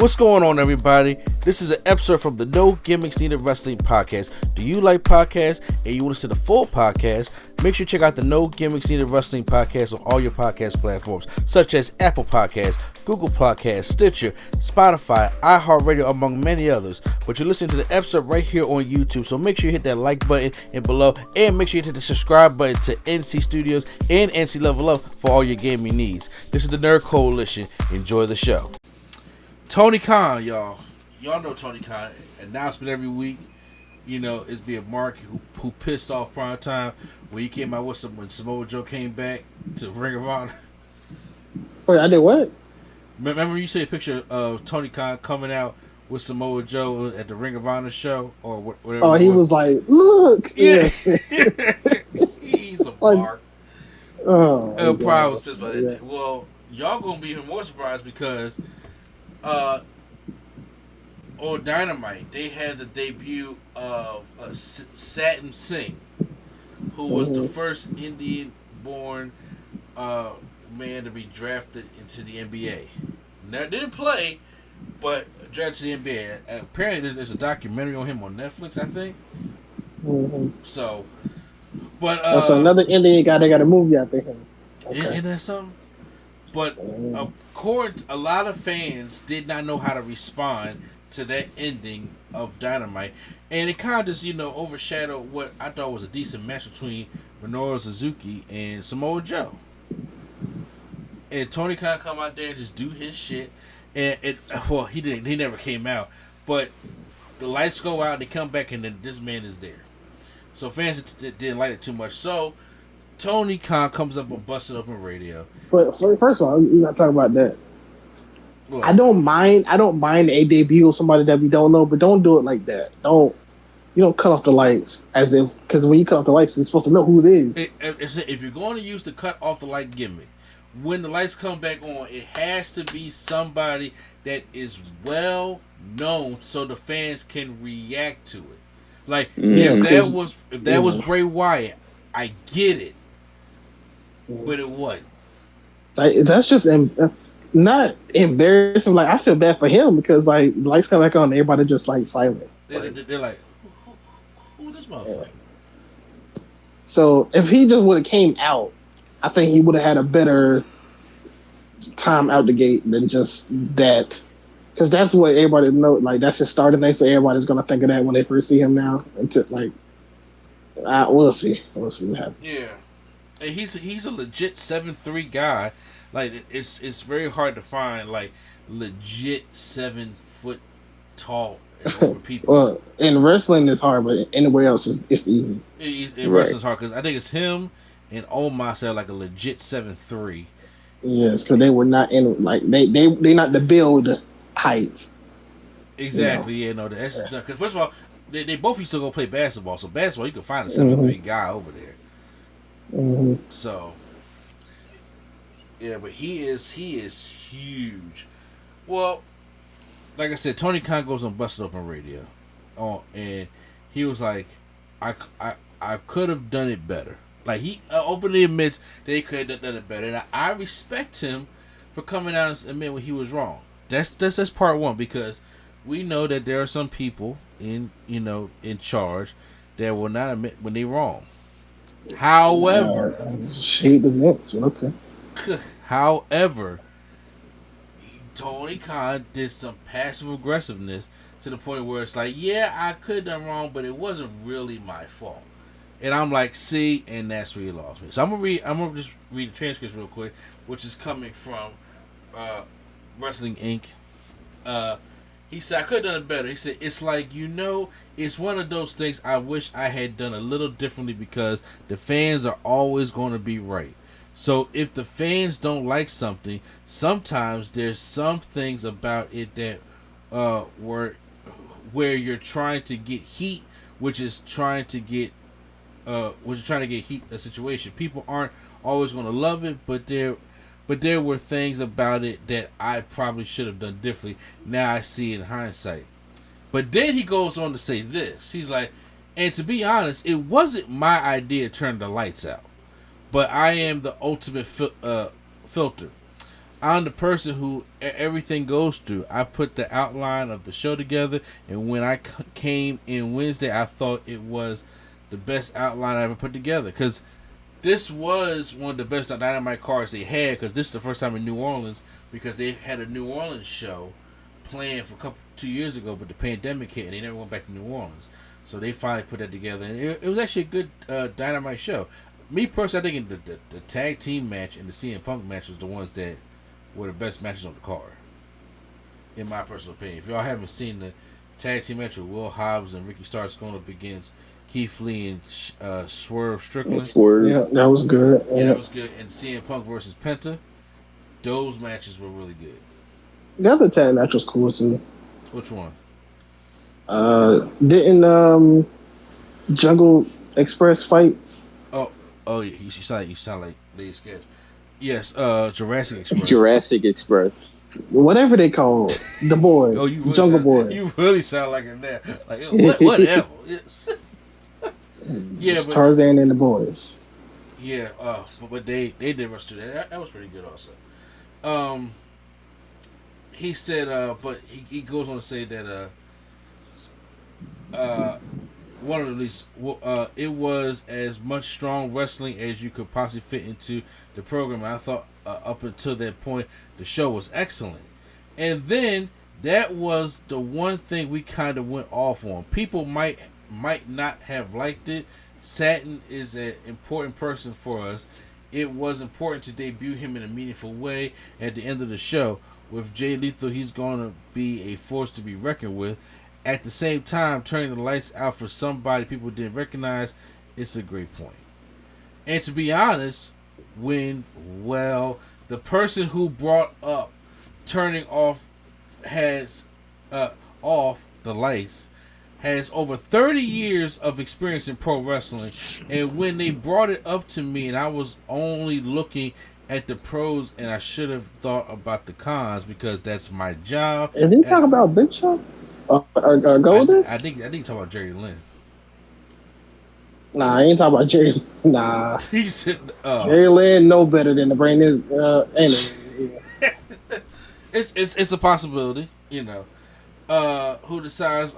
What's going on, everybody? This is an episode from the No Gimmicks Needed Wrestling podcast. Do you like podcasts and you want to see the full podcast? Make sure you check out the No Gimmicks Needed Wrestling podcast on all your podcast platforms, such as Apple Podcasts, Google Podcasts, Stitcher, Spotify, iHeartRadio, among many others. But you're listening to the episode right here on YouTube, so make sure you hit that like button and below, and make sure you hit the subscribe button to NC Studios and NC Level Up for all your gaming needs. This is the Nerd Coalition. Enjoy the show. Tony Khan, y'all know Tony Khan. Announcement every week. You know, it's being Mark who pissed off Prime Time when he came out with when Samoa Joe came back to Ring of Honor. Wait, I did what? Remember you saw a picture of Tony Khan coming out with Samoa Joe at the Ring of Honor show or whatever? Oh, he was like, "Look, yeah." He's a Mark. Oh, Prime was pissed about it. Well, y'all gonna be even more surprised because on Dynamite, they had the debut of Satnam Singh, who was the first Indian-born man to be drafted into the NBA. Now, didn't play, but drafted to the NBA. And apparently, there's a documentary on him on Netflix, I think. Mm-hmm. So, but so another Indian guy that got a movie out there. Okay. Isn't that something? But according to a lot of fans, did not know how to respond to that ending of Dynamite, and it kind of just overshadowed what I thought was a decent match between Minoru Suzuki and Samoa Joe. And Tony Khan come out there and just do his shit, and he never came out, but the lights go out and they come back and then this man is there. So fans didn't like it too much. So Tony Khan comes up on Busted Open Radio. But first of all, you gotta talk about that. Well, I don't mind a debut of somebody that we don't know, but don't do it like that. You don't cut off the lights because when you cut off the lights, you're supposed to know who it is. If you're going to use the cut off the light gimmick, when the lights come back on, it has to be somebody that is well known so the fans can react to it. Like if that was Bray Wyatt, I get it, but it wasn't. That's just not embarrassing. Like I feel bad for him because like lights come back on, and everybody just like silent. They're like, who this motherfucker? Yeah. So if he just would have came out, I think he would have had a better time out the gate than just that. Because that's what everybody knows. Like that's his starting thing, so everybody's gonna think of that when they first see him now. We'll see. We'll see what happens. Yeah, and he's a legit 7'3" guy. Like it's very hard to find like legit 7 foot tall and over people. Well, in wrestling it's hard, but anywhere else it's easy. In wrestling's hard because I think it's him and Omos are like a legit 7'3". Yes, because they were not in like they not the build height. Exactly. Yeah, no, that's just done. Because first of all, they both used to go play basketball. So basketball, you can find a 7'3" guy over there. Mm-hmm. So. Yeah, but he is huge. Well, like I said, Tony Khan goes on Busted Open Radio, and he was like, I could have done it better. Like he openly admits that he could have done it better, and I respect him for coming out and admit when he was wrong. That's part one, because we know that there are some people in charge that will not admit when they're wrong. However, shade the next. Okay. However, Tony Khan did some passive aggressiveness to the point where it's like, yeah, I could have done wrong, but it wasn't really my fault. And I'm like, see, and that's where he lost me. So I'm gonna just read the transcripts real quick, which is coming from Wrestling Inc. He said, I could have done it better. He said, it's like, it's one of those things I wish I had done a little differently because the fans are always going to be right. So if the fans don't like something, sometimes there's some things about it that where you're trying to get heat, which is trying to get heat a situation. People aren't always going to love it, but there were things about it that I probably should have done differently. Now I see in hindsight. But then he goes on to say this. He's like, and to be honest, it wasn't my idea to turn the lights out. But I am the ultimate filter. I'm the person who everything goes through. I put the outline of the show together, and when I came in Wednesday, I thought it was the best outline I ever put together. Because this was one of the best Dynamite cards they had, because this is the first time in New Orleans, because they had a New Orleans show planned for 2 years ago, but the pandemic hit and they never went back to New Orleans. So they finally put that together, and it was actually a good Dynamite show. Me personally, I think the tag team match and the CM Punk match was the ones that were the best matches on the card, in my personal opinion. If y'all haven't seen the tag team match with Will Hobbs and Ricky Starks going up against Keith Lee and Swerve Strickland, yeah, that was good. Yeah, that was good. And CM Punk versus Penta, those matches were really good. The other tag match was cool too. Which one? Didn't Jungle Express fight? Oh, yeah. You sound like they sketch. Yes, Jurassic Express. Jurassic Express. Whatever they call the boys. Oh, you really Jungle Boys. Boys. You really sound like it there. Like whatever. Yeah, but Tarzan and the boys. Yeah, but they did rush to that. That was pretty good also. He said, but he goes on to say that one of the least, it was as much strong wrestling as you could possibly fit into the program. I thought up until that point the show was excellent, and then that was the one thing we kind of went off on. People might not have liked it. Satin is an important person for us. It was important to debut him in a meaningful way. At the end of the show, with Jay Lethal, he's going to be a force to be reckoned with. At the same time, turning the lights out for somebody people didn't recognize, it's a great point. And to be honest, the person who brought up turning off off the lights has over 30 years of experience in pro wrestling, and when they brought it up to me and I was only looking at the pros and I should have thought about the cons because that's my job. Is he talking about Big Show? Goldust? I think you're talking about Jerry Lynn. Nah, I ain't talking about Jerry. Nah. He said, Jerry Lynn know better than to bring this. It's a possibility, you know. Who decides?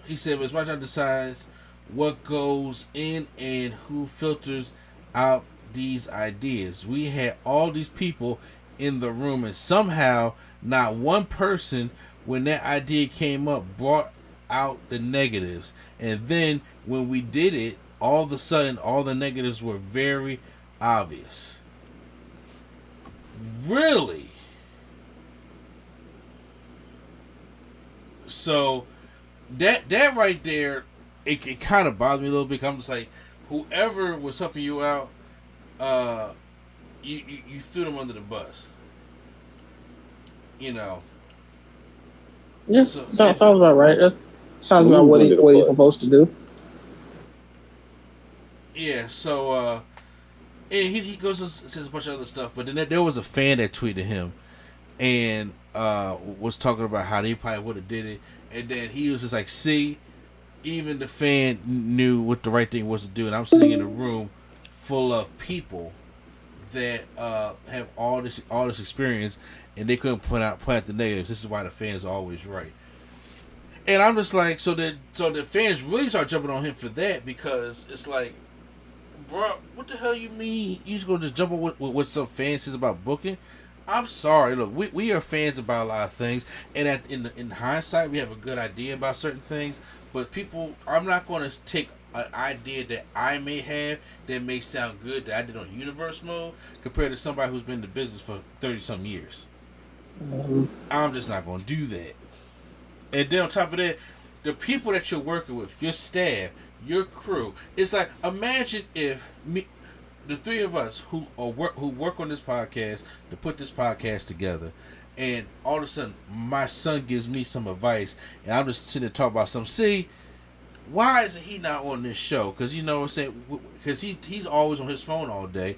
He said, "It's my job decides what goes in and who filters out these ideas. We had all these people in the room, and somehow not one person, when that idea came up, brought out the negatives. And then when we did it, all of a sudden, all the negatives were very obvious." Really? So that right there, it kind of bothered me a little bit. I'm just like, whoever was helping you out, you threw them under the bus. You know. Yeah, sounds about right. That sounds about what he's supposed to do. Yeah. So, and he goes and says a bunch of other stuff, but then there was a fan that tweeted him, and was talking about how they probably would have did it, and then he was just like, "See, even the fan knew what the right thing was to do," and I'm sitting in a room full of people that have all this experience, and they couldn't point out the negatives. This is why the fans are always right. And I'm just like, so the fans really start jumping on him for that, because it's like, bro, what the hell you mean you just gonna just jump on what some fans says about booking? I'm sorry. Look, we are fans about a lot of things, and in hindsight, we have a good idea about certain things. But people, I'm not going to take an idea that I may have that may sound good that I did on Universe Mode compared to somebody who's been in the business for 30-some years. Mm-hmm. I'm just not going to do that. And then on top of that, the people that you're working with, your staff, your crew, it's like, imagine if the three of us who work on this podcast to put this podcast together, and all of a sudden my son gives me some advice, and I'm just sitting there talking about something. See, why isn't he not on this show? Because, you know what I'm saying, because he's always on his phone all day.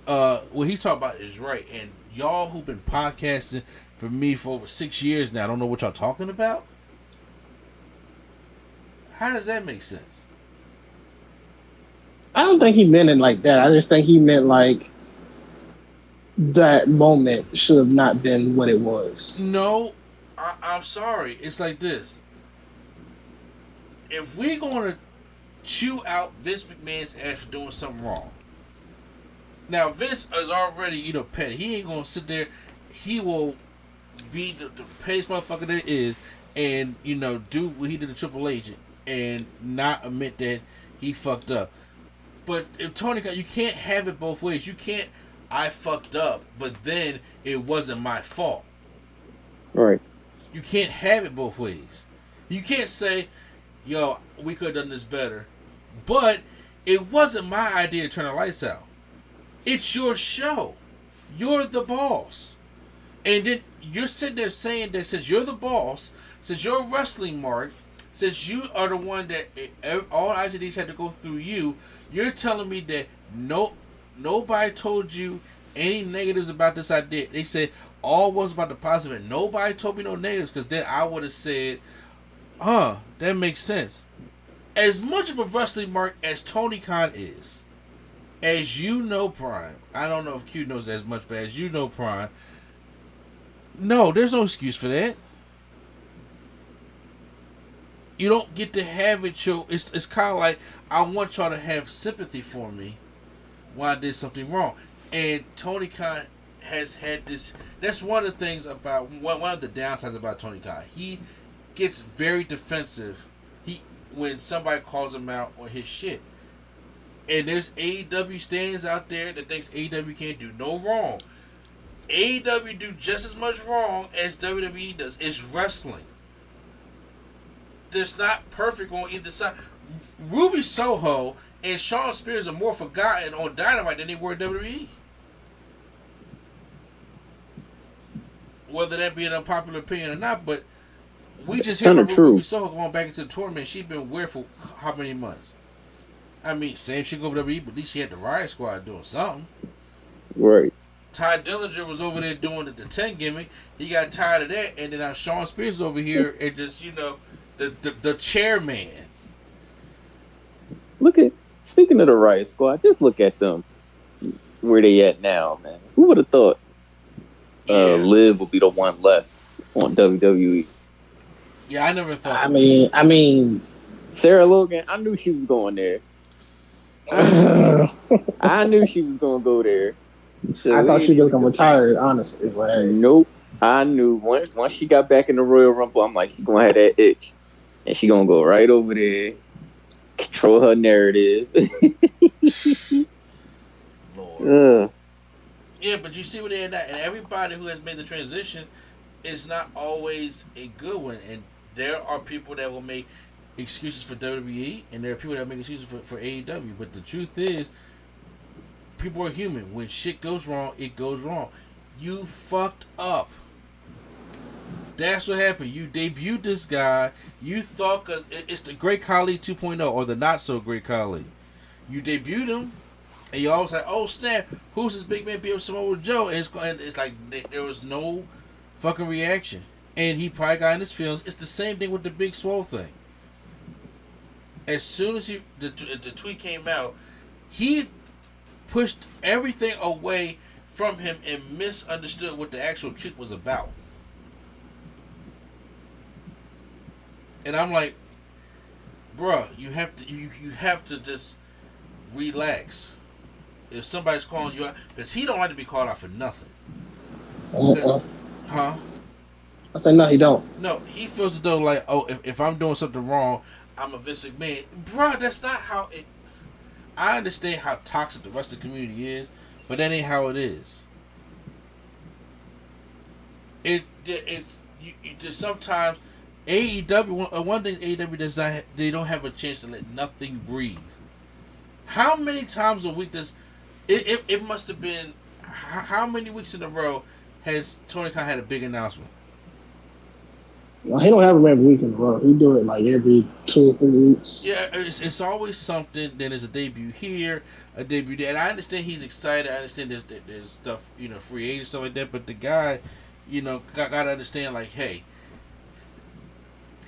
What he's talking about is right, and y'all who've been podcasting for me for over 6 years now don't know what y'all talking about. How does that make sense? I don't think he meant it like that. I just think he meant like that moment should have not been what it was. No, I'm sorry. It's like this. If we're going to chew out Vince McMahon's ass for doing something wrong, now Vince is already, petty. He ain't going to sit there. He will be the pettiest motherfucker there is and, do what he did to Triple H and not admit that he fucked up. But if Tony, you can't have it both ways. You can't, I fucked up, but then it wasn't my fault. Right. You can't have it both ways. You can't say, yo, we could have done this better, but it wasn't my idea to turn the lights out. It's your show. You're the boss. And then you're sitting there saying that since you're the boss, since you're a wrestling mark, since you are the one that all IGDs had to go through you, you're telling me that nobody told you any negatives about this idea. They said all was about the positive, and nobody told me no negatives, because then I would have said, that makes sense. As much of a wrestling mark as Tony Khan is, as you know, Prime, I don't know if Q knows as much, but as you know, Prime, no, there's no excuse for that. You don't get to have it, it's kind of like, I want y'all to have sympathy for me when I did something wrong. And Tony Khan has had this, that's one of the things about, one of the downsides about Tony Khan. He gets very defensive when somebody calls him out on his shit. And there's AEW stands out there that thinks AEW can't do no wrong. AEW do just as much wrong as WWE does. It's wrestling. It's not perfect on either side. Ruby Soho and Shawn Spears are more forgotten on Dynamite than they were in WWE. Whether that be an unpopular opinion or not, but we just hear about Ruby Soho going back into the tournament. She's been weird for how many months? I mean, same shit go over WWE, but at least she had the Riot Squad doing something. Right. Ty Dillinger was over there doing the 10 gimmick. He got tired of that, and then now Shawn Spears over here and just, the chairman. Speaking of the Riot Squad, just look at them. Where they at now, man? Who would have thought Liv would be the one left on WWE? Yeah, I never thought. I mean, Sarah Logan, I knew she was going there. I knew she was going to go there. So I thought she was going to retire, honestly. But nope. I knew once she got back in the Royal Rumble, I'm like, she's going to have that itch. And she's going to go right over there, control her narrative. Lord. Yeah, but you see what they're at. And everybody who has made the transition is not always a good one. And there are people that will make excuses for WWE, and there are people that make excuses for AEW. But the truth is, people are human. When shit goes wrong, it goes wrong. You fucked up. That's what happened. You debuted this guy. You thought, because it's the Great Khali 2.0, or the not so great Khali. You debuted him, and you always like, oh snap, who's this big man being Samoa Joe? And it's like there was no fucking reaction. And he probably got in his feelings. It's the same thing with the Big Swole thing. As soon as the tweet came out, he pushed everything away from him and misunderstood what the actual tweet was about. And I'm like, bruh, you have to just relax. If somebody's calling you out, because he don't like to be called out for nothing. Huh? I said, no, he don't. No, he feels as though like, oh, if I'm doing something wrong, I'm a Vince McMahon. Bruh, that's not how it... I understand how toxic the rest of the community is, but that ain't how it is. It's you just sometimes AEW, one thing AEW does not, they don't have a chance to let nothing breathe. How many times a week does it must have been, how many weeks in a row has Tony Khan had a big announcement? Well, he don't have it every week in a row. He do it like every 2 or 3 weeks. Yeah, it's always something. Then there's a debut here, a debut there. And I understand he's excited. I understand there's stuff, free agent, stuff like that. But the guy, got to understand, like, hey,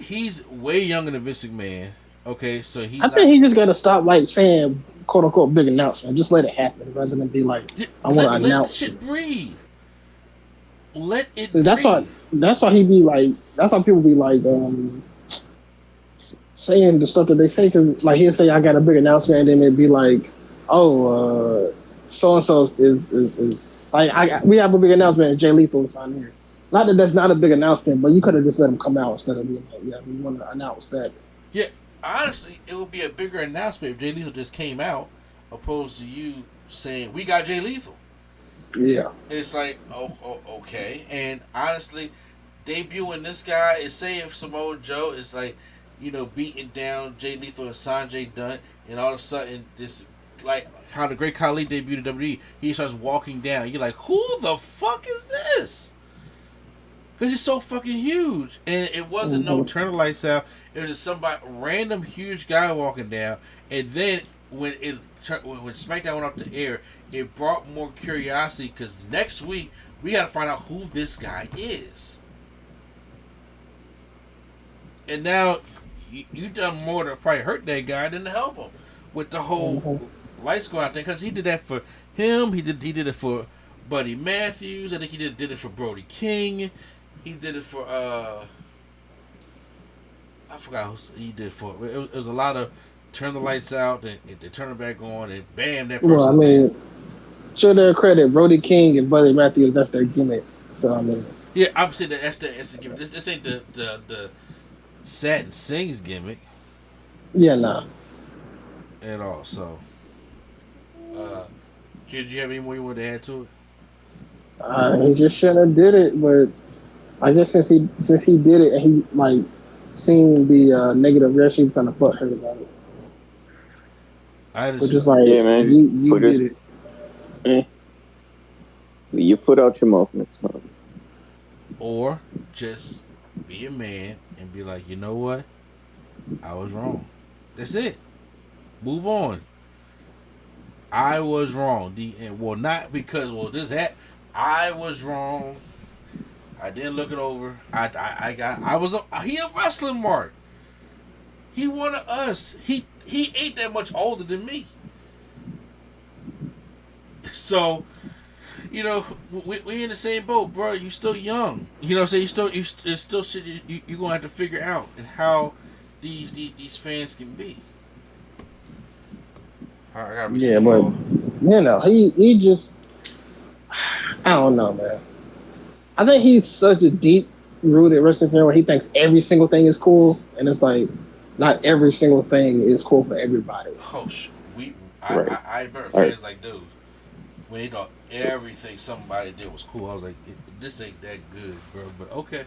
he's way younger than Vince McMahon. Okay, so he's I think he just got to stop like saying "quote unquote" big announcement. Just let it happen rather than be like, "I want to let announce shit it." breathe. Let it 'Cause breathe. That's why he be like. That's why people be like saying the stuff that they say. Because like he'll say, "I got a big announcement," and then it'd be like, "Oh, so and so is like we have a big announcement, and Jay Lethal is on here." Not that that's not a big announcement, but you could have just let him come out instead of being like, "Yeah, we want to announce that." Yeah, honestly, it would be a bigger announcement if Jay Lethal just came out, opposed to you saying we got Jay Lethal. Yeah. It's like, okay. And honestly, debuting this guy is say if Samoa Joe is like, beating down Jay Lethal and Sanjay Dutt, and all of a sudden this, like how the Great Khali debuted in WWE, he starts walking down. You're like, who the fuck is this? Because he's so fucking huge. And it wasn't no turn the lights out. It was just somebody, random huge guy walking down. And then when SmackDown went off the air, it brought more curiosity because next week we got to find out who this guy is. And now you done more to probably hurt that guy than to help him with the whole lights going out there, because he did that for him. He did it for Buddy Matthews. I think he did it for Brody King. He did it for I forgot who he did it for. It was a lot of turn the lights out and they turn it back on and bam, that person's Well, I mean, to their credit, Brody King and Buddy Matthews, that's their gimmick. So I mean, yeah, I'm saying that's the gimmick. This ain't the Satin Sings gimmick. Yeah, nah. At all. So, kid, you have any more you want to add to it? He just shouldn't have did it, but I guess since he did it and he like seen the negative reaction, he's kind of butthurt about it. But just like, yeah, man, you did it. You put out your mouth next time. Or just be a man and be like, you know what? I was wrong. That's it. Move on. I was wrong. Not because this happened. I was wrong. I didn't look it over. He a wrestling mark. He one of us. He ain't that much older than me. So, we in the same boat, bro. You still young. You know what I'm saying? It's still shit you're gonna have to figure out and how these fans can be. Yeah, but he just, I don't know, man. I think he's such a deep rooted wrestling fan where he thinks every single thing is cool, and it's like not every single thing is cool for everybody. Oh, I remember fans like dudes when they thought everything somebody did was cool. I was like, this ain't that good, bro. But okay.